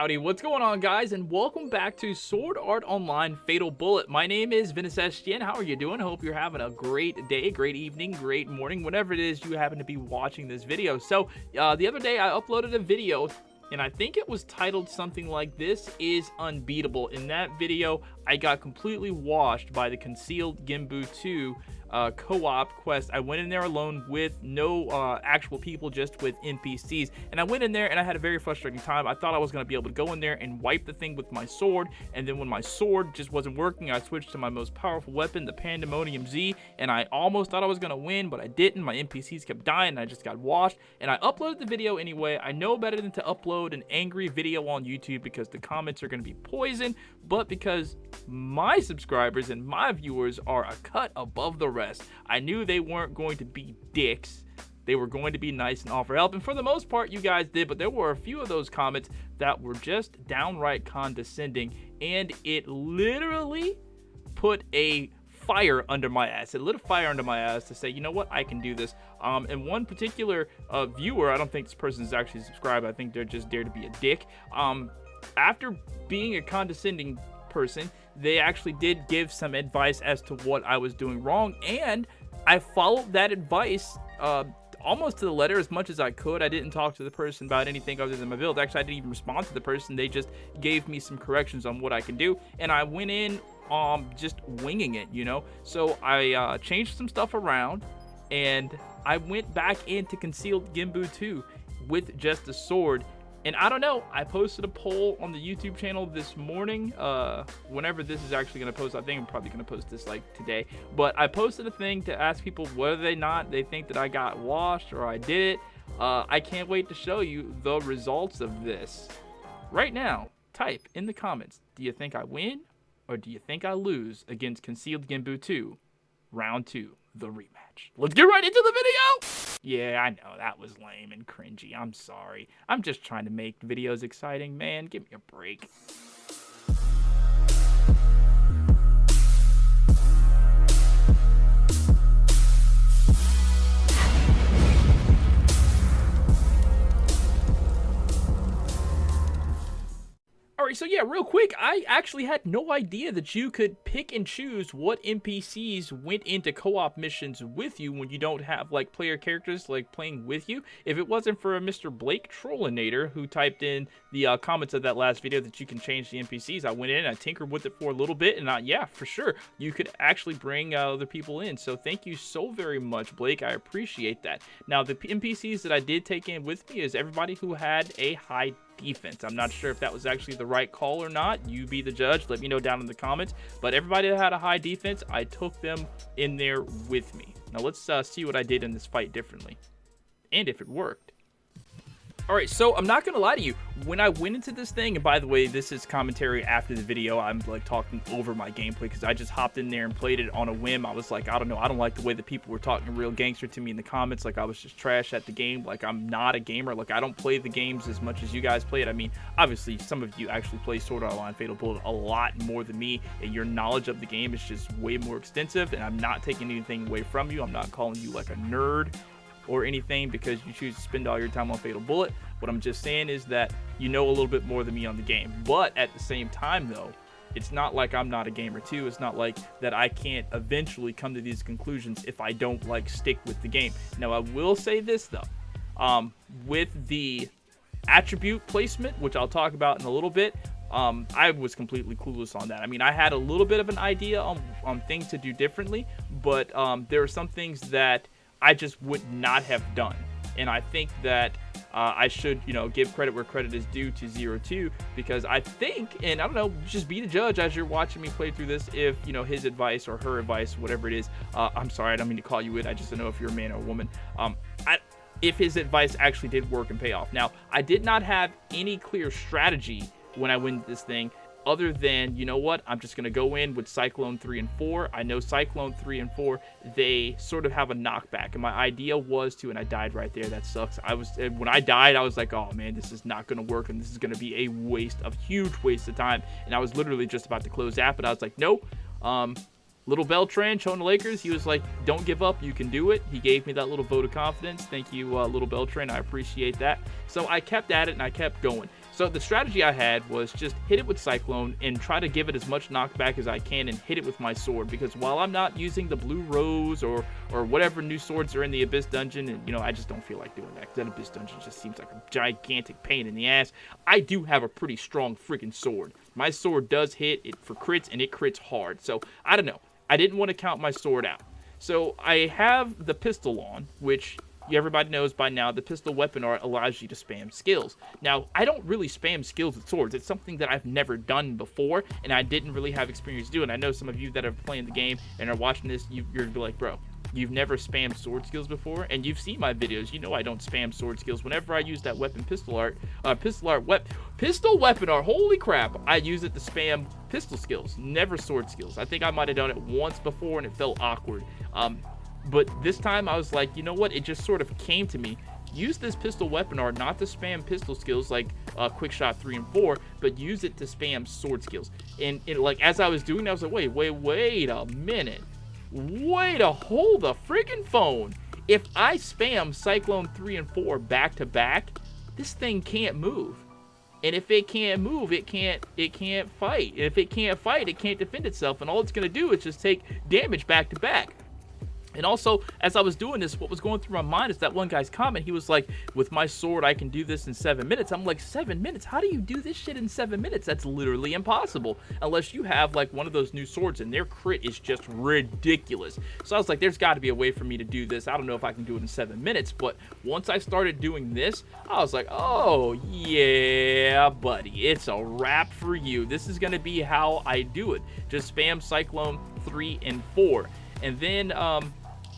Howdy, what's going on, guys, and welcome back to Sword Art Online Fatal Bullet. My name is Ventus. How are you doing? Hope you're having a great day, great evening, great morning, whatever it is you happen to be watching this video. So, the other day I uploaded a video, and I think it was titled something like "This is Unbeatable." In that video, I got completely washed by the Concealed Genbu 2 co-op quest. I went in there alone with no actual people, just with NPCs, and I went in there and I had a very frustrating time. I thought I was going to be able to go in there and wipe the thing with my sword, and then when my sword just wasn't working, I switched to my most powerful weapon, the Pandemonium Z, and I almost thought I was going to win, but I didn't. My NPCs kept dying and I just got washed, and I uploaded the video anyway. I know better than to upload an angry video on YouTube because the comments are going to be poison, but because my subscribers and my viewers are a cut above the rest, I knew they weren't going to be dicks. They were going to be nice and offer help, and for the most part you guys did, but there were a few of those comments that were just downright condescending, and it literally put a fire under my ass. It lit a fire under my ass to say, you know what, I can do this. And one particular viewer, I don't think this person is actually subscribed, I think they're just dare to be a dick. After being a condescending person, they actually did give some advice as to what I was doing wrong, and I followed that advice almost to the letter as much as I could. I didn't talk to the person about anything other than my build. Actually, I didn't even respond to the person. They just gave me some corrections on what I can do, and I went in just winging it, you know. So I changed some stuff around, and I went back into Concealed Genbu 2 with just a sword. And I don't know, I posted a poll on the YouTube channel this morning, whenever this is actually going to post. I think I'm probably going to post this like today, but I posted a thing to ask people whether they think that I got washed or I did it. I can't wait to show you the results of this. Right now, type in the comments, do you think I win or do you think I lose against Concealed Genbu 2, Round 2, the rematch? Let's get right into the video! Yeah, I know, that was lame and cringy. I'm sorry. I'm just trying to make videos exciting, man. Give me a break. Alright, so yeah, real quick, I actually had no idea that you could pick and choose what NPCs went into co-op missions with you when you don't have, like, player characters, like, playing with you. If it wasn't for Mr. Blake Trollinator, who typed in the comments of that last video that you can change the NPCs, I went in and I tinkered with it for a little bit, and yeah, for sure, you could actually bring other people in. So thank you so very much, Blake. I appreciate that. Now, the NPCs that I did take in with me is everybody who had a high defense. I'm not sure if that was actually the right call or not. You be the judge. Let me know down in the comments. But everybody that had a high defense, I took them in there with me. Now let's see what I did in this fight differently, and if it worked. Alright, so I'm not gonna lie to you. When I went into this thing, and by the way, this is commentary after the video, I'm like talking over my gameplay because I just hopped in there and played it on a whim. I was like, I don't know, I don't like the way that people were talking real gangster to me in the comments, like I was just trash at the game, like I'm not a gamer, like I don't play the games as much as you guys play it. I mean, obviously some of you actually play Sword Art Online Fatal Bullet a lot more than me, and your knowledge of the game is just way more extensive, and I'm not taking anything away from you. I'm not calling you like a nerd or anything because you choose to spend all your time on Fatal Bullet. What I'm just saying is that you know a little bit more than me on the game. But at the same time, though, it's not like I'm not a gamer too. It's not like that I can't eventually come to these conclusions if I don't like stick with the game. Now, I will say this though, with the attribute placement, which I'll talk about in a little bit, I was completely clueless on that. I mean, I had a little bit of an idea on things to do differently, but there are some things that I just would not have done. And I think that I should, you know, give credit where credit is due to 02, because I think, and I don't know, just be the judge as you're watching me play through this, if, you know, his advice or her advice, whatever it is, I'm sorry, I don't mean to call you it, I just don't know if you're a man or a woman, if his advice actually did work and pay off. Now, I did not have any clear strategy when I went into this thing, other than, you know what, I'm just going to go in with Cyclone 3 and 4. I know Cyclone 3 and 4, they sort of have a knockback, and my idea was to, and I died right there, that sucks. When I died, I was like, oh man, this is not going to work, and this is going to be a huge waste of time, and I was literally just about to close out, but I was like, no. Little Beltran showing the Lakers, he was like, don't give up, you can do it. He gave me that little vote of confidence. Thank you, Little Beltran, I appreciate that. So I kept at it, and I kept going. So the strategy I had was just hit it with Cyclone and try to give it as much knockback as I can and hit it with my sword, because while I'm not using the blue rose or whatever new swords are in the Abyss dungeon, and you know, I just don't feel like doing that because that Abyss dungeon just seems like a gigantic pain in the ass, I do have a pretty strong freaking sword. My sword does hit it for crits, and it crits hard. So I don't know, I didn't want to count my sword out. So I have the pistol on, which everybody knows by now, the pistol weapon art allows you to spam skills. Now, I don't really spam skills with swords. It's something that I've never done before, and I didn't really have experience doing. I know some of you that are playing the game and are watching this, you're going to be like, bro, you've never spammed sword skills before, and you've seen my videos. You know I don't spam sword skills. Whenever I use that pistol weapon art, holy crap, I use it to spam pistol skills, never sword skills. I think I might have done it once before, and it felt awkward. But this time I was like, you know what? It just sort of came to me. Use this pistol weapon art not to spam pistol skills like quick shot 3 and 4, but use it to spam sword skills. And like as I was doing that, I was like, wait a minute. Way to hold the freaking phone. If I spam Cyclone 3 and 4 back to back, this thing can't move. And if it can't move, it can't fight. And if it can't fight, it can't defend itself. And all it's going to do is just take damage back to back. And also, as I was doing this, what was going through my mind is that one guy's comment. He was like, with my sword, I can do this in 7 minutes. I'm like, 7 minutes? How do you do this shit in 7 minutes? That's literally impossible. Unless you have, like, one of those new swords, and their crit is just ridiculous. So I was like, there's got to be a way for me to do this. I don't know if I can do it in 7 minutes. But once I started doing this, I was like, oh, yeah, buddy. It's a wrap for you. This is going to be how I do it. Just spam Cyclone 3 and 4. And then,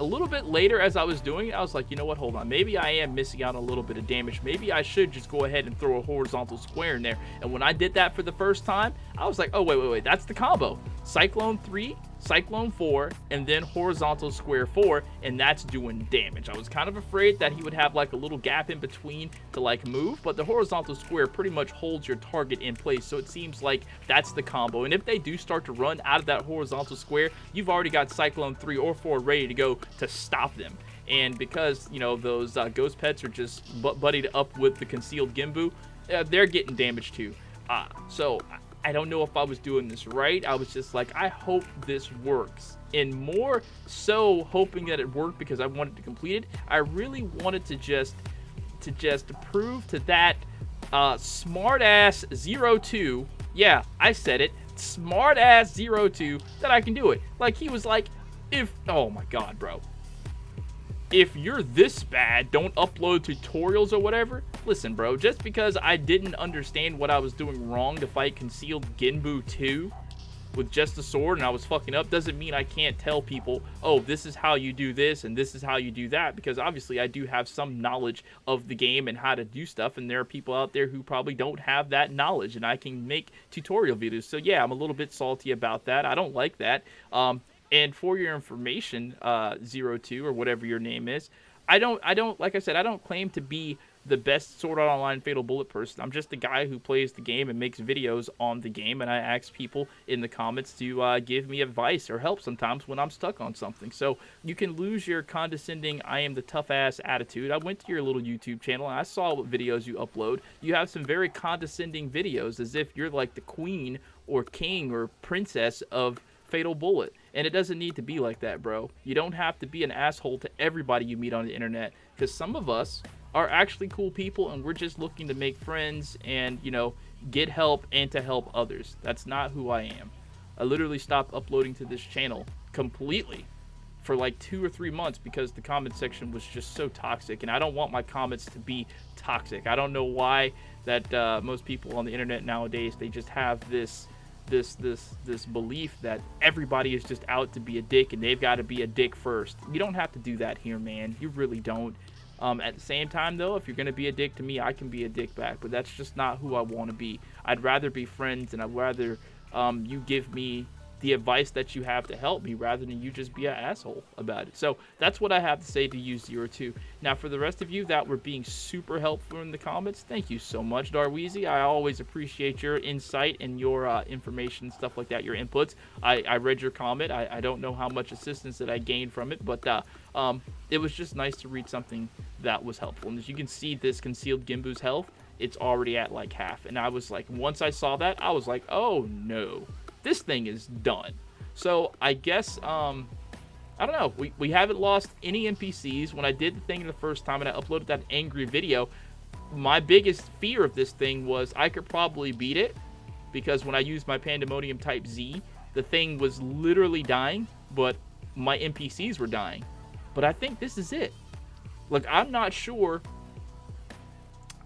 a little bit later as I was doing it, I was like, you know what, hold on. Maybe I am missing out on a little bit of damage. Maybe I should just go ahead and throw a horizontal square in there. And when I did that for the first time, I was like, oh, wait. That's the combo. Cyclone 3, Cyclone 4, and then horizontal square 4, and that's doing damage. I was kind of afraid that he would have like a little gap in between to like move, but the horizontal square pretty much holds your target in place, so it seems like that's the combo. And if they do start to run out of that horizontal square, you've already got Cyclone 3 or 4 ready to go to stop them. And because, you know, those ghost pets are just buddied up with the concealed Genbu, they're getting damage too. So I don't know if I was doing this right. I was just like, I hope this works. And more so hoping that it worked because I wanted to complete it, I really wanted to just prove to that smart-ass 02, yeah, I said it, smart-ass 02, that I can do it. Like, he was like, oh my god, bro. If you're this bad, don't upload tutorials or whatever. Listen, bro, just because I didn't understand what I was doing wrong to fight Concealed Genbu 2 with just a sword and I was fucking up, doesn't mean I can't tell people, oh, this is how you do this and this is how you do that, because obviously I do have some knowledge of the game and how to do stuff, and there are people out there who probably don't have that knowledge, and I can make tutorial videos. So yeah, I'm a little bit salty about that. I don't like that. And for your information, 02 or whatever your name is, I don't, like I said, I don't claim to be the best Sword Art Online Fatal Bullet person. I'm just the guy who plays the game and makes videos on the game, and I ask people in the comments to give me advice or help sometimes when I'm stuck on something. So you can lose your condescending, I am the tough ass attitude. I went to your little YouTube channel and I saw what videos you upload. You have some very condescending videos as if you're like the queen or king or princess of Fatal Bullet. And it doesn't need to be like that, bro. You don't have to be an asshole to everybody you meet on the internet, because some of us are actually cool people and we're just looking to make friends and, you know, get help and to help others. That's not who I am. I literally stopped uploading to this channel completely for like 2 or 3 months because the comment section was just so toxic, and I don't want my comments to be toxic. I don't know why that most people on the internet nowadays, they just have this belief that everybody is just out to be a dick and they've got to be a dick first. You don't have to do that here, man. You really don't. At the same time, though, if you're going to be a dick to me, I can be a dick back, but that's just not who I want to be. I'd rather be friends, and I'd rather you give me the advice that you have to help me rather than you just be an asshole about it. So that's what I have to say to you, 02. Now, for the rest of you that were being super helpful in the comments, thank you so much, Darweezy. I always appreciate your insight and your information, stuff like that, your inputs. I read your comment. I don't know how much assistance that I gained from it, but it was just nice to read something that was helpful. And as you can see, this Concealed Genbu's health it's already at like half. And I was like, once I saw that, I was like, oh no, this thing is done. So I guess, I don't know, we haven't lost any NPCs. When I did the thing the first time and I uploaded that angry video, my biggest fear of this thing was I could probably beat it, because when I used my Pandemonium Type Z, the thing was literally dying, but my NPCs were dying. But I think this is it. Like, I'm not sure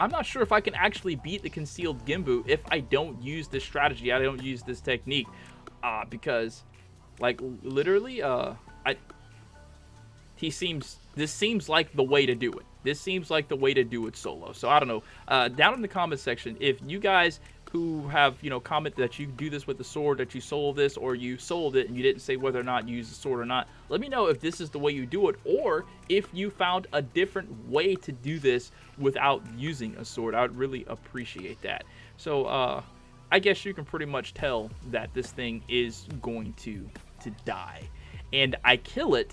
if I can actually beat the Concealed Genbu if I don't use this strategy, I don't use this technique, because, like, literally, this seems like the way to do it. This seems like the way to do it solo. So I don't know. Down in the comment section, if you guys who have, you know, comment that you do this with the sword, that you sold this, or you sold it and you didn't say whether or not you use the sword or not, let me know if this is the way you do it, or if you found a different way to do this without using a sword. I would really appreciate that. So I guess you can pretty much tell that this thing is going to die, and I kill it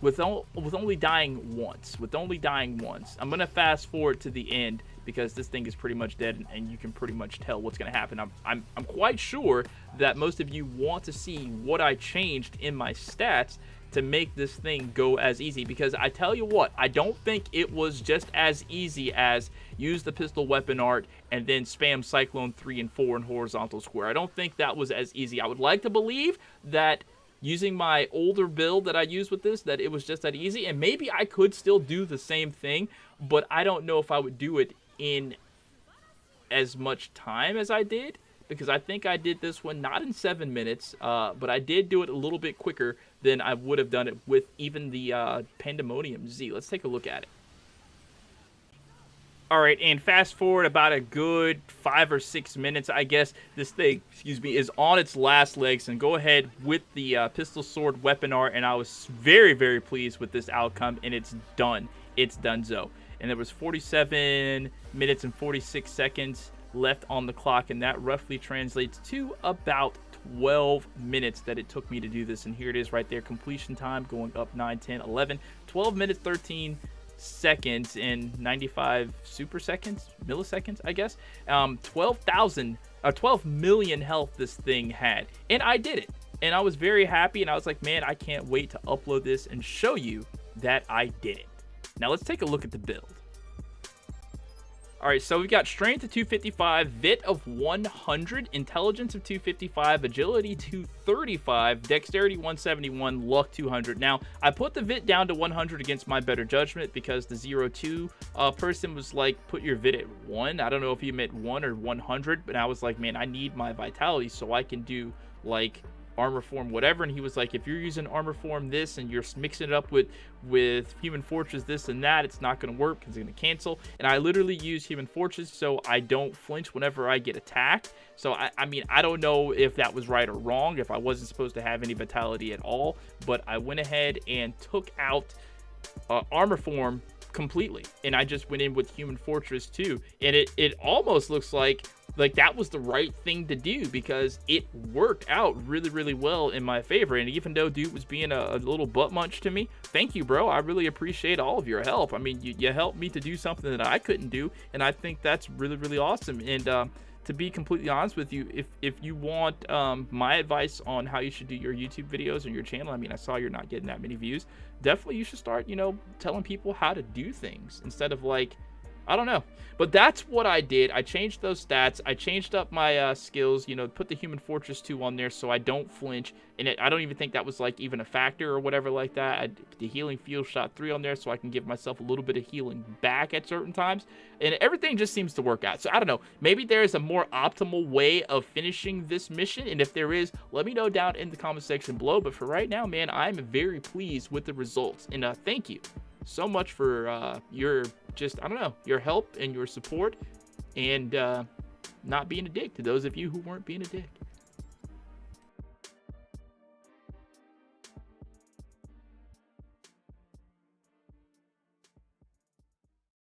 with only dying once. I'm gonna fast forward to the end, because this thing is pretty much dead, and you can pretty much tell what's gonna happen. I'm quite sure that most of you want to see what I changed in my stats to make this thing go as easy, because I tell you what, I don't think it was just as easy as use the pistol weapon art and then spam Cyclone 3 and 4 in horizontal square. I don't think that was as easy. I would like to believe that using my older build that I used with this, that it was just that easy, and maybe I could still do the same thing, but I don't know if I would do it in as much time as I did, because I think I did this one not in 7 minutes, but I did do it a little bit quicker than I would have done it with even the Pandemonium Z. Let's take a look at it. All right, and fast forward about a good 5 or 6 minutes, I guess this thing, is on its last legs, and go ahead with the pistol sword weapon art, and I was very, very pleased with this outcome, and it's done. It's donezo. And there was 47 minutes and 46 seconds left on the clock, and that roughly translates to about 12 minutes that it took me to do this. And here it is right there, completion time going up 9, 10, 11, 12 minutes, 13 seconds and 95 milliseconds, I guess. 12 million health this thing had, and I did it, and I was very happy, and I was like, man, I can't wait to upload this and show you that I did it. Now let's take a look at the build. All right, so we've got strength of 255, vit of 100, intelligence of 255, agility 235, dexterity 171, luck 200. Now, I put the vit down to 100 against my better judgment, because the 02 person was like, put your vit at 1. I don't know if he meant 1 or 100, but I was like, man, I need my vitality so I can do, like, armor form whatever. And he was like, if you're using armor form this and you're mixing it up with human fortress this and that, it's not going to work, because it's going to cancel. And I literally use human fortress so I don't flinch whenever I get attacked. So I mean, I don't know if that was right or wrong, if I wasn't supposed to have any vitality at all, but I went ahead and took out armor form completely, and I just went in with human fortress too, and it almost looks like that was the right thing to do, because it worked out really, really well in my favor. And even though dude was being a little butt munch to me, thank you, bro. I really appreciate all of your help. I mean, you helped me to do something that I couldn't do, and I think that's really, really awesome. And to be completely honest with you, if you want my advice on how you should do your YouTube videos and your channel, I mean, I saw you're not getting that many views. Definitely you should start, you know, telling people how to do things instead of, like, I don't know. But that's what I did. I changed those stats. I changed up my skills, you know, put the Human Fortress 2 on there so I don't flinch. And I don't even think that was, like, even a factor or whatever like that. The Healing Field Shot 3 on there so I can give myself a little bit of healing back at certain times. And everything just seems to work out. So, I don't know. Maybe there is a more optimal way of finishing this mission. And if there is, let me know down in the comment section below. But for right now, man, I'm very pleased with the results. And thank you so much for your I don't know, your help and your support, and not being a dick to those of you who weren't being a dick.